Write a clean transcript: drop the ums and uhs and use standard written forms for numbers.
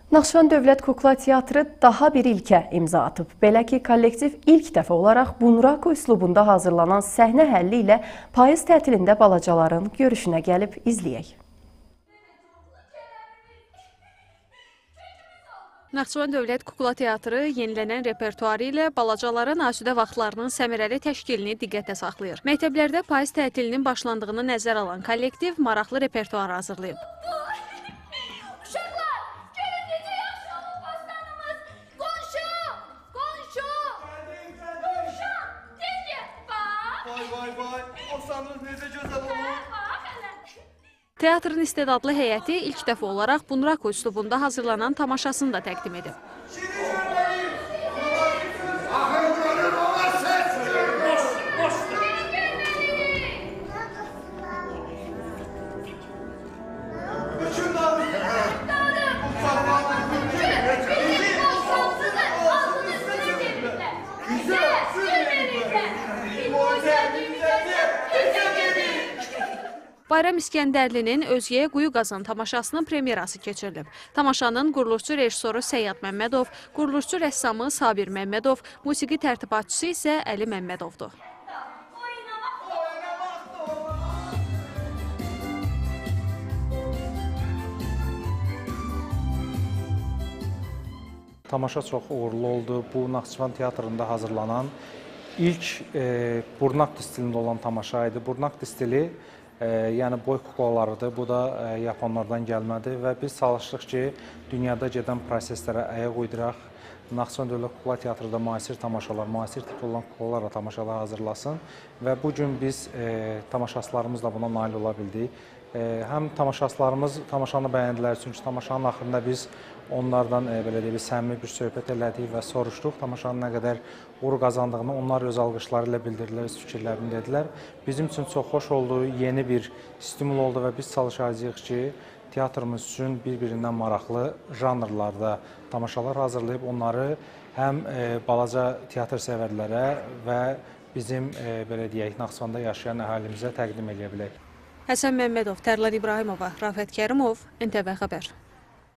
Naxçıvan Dövlət Kukla Teatrı daha bir ilkə imza atıb. Belə ki, kollektiv ilk dəfə olaraq Bunraku üslubunda hazırlanan səhnə həlli ilə payız tətilində balacaların görüşünə gəlib izləyək. Naxçıvan Dövlət Kukla Teatrı yenilənən repertuarı ilə balacaların asudə vaxtlarının səmərəli təşkilini diqqətə saxlayır. Məktəblərdə payız tətilinin başlandığını nəzərə alan kollektiv maraqlı repertuar hazırlayıb. Teatrın istedadlı heyəti ilk dəfə olaraq Bunraku üslubunda hazırlanan tamaşasını da təqdim edib. Bayram İskəndərlinin Özgəyə Quyu qazan tamaşasının premyerası keçirilib. Tamaşanın quruluşçu rejissoru Səyyad Məmmədov, quruluşçu rəssamı Sabir Məmmədov, musiqi tərtibatçısı isə Əli Məmmədovdur. Tamaşa çox uğurlu oldu. Bu Naxçıvan Teatrında hazırlanan ilk Burnaq stilində olan tamaşa idi. Burnaq stili yəni boy kuklalarıdır. Bu da Yaponlardan gəlmədir və biz çalışdıq ki, dünyada gedən proseslərə ayaq uyduraq. Naxçıvan Dövlət Kukla Teatrında müasir tamaşalar, müasir tipli olan kuklalarla tamaşalar hazırlasın və bu gün biz tamaşaçılarımızla buna nail ola bildik. Həm tamaşaçılarımız tamaşanı bəyəndilər, çünki tamaşanın axırında biz onlardan belə deyək, səmimi bir söhbət elədik və soruşduq tamaşanın nə qədər uğur qazandığını. Onlar öz alqışları ilə bildirdilər, öz fikirlərini dedilər. Bizim üçün çox xoş oldu, yeni bir stimul oldu və biz çalışacağıq ki, teatrımız üçün bir-birindən maraqlı janrlarda tamaşalar hazırlayıb onları həm balaca teatr sevərlərə və bizim belə deyək, Naxçıvanda yaşayan əhalimizə təqdim edə bilək. Həsən Məmmədov, Tərlan İbrahimova, Rafət Kərimov, NTV Xəbər.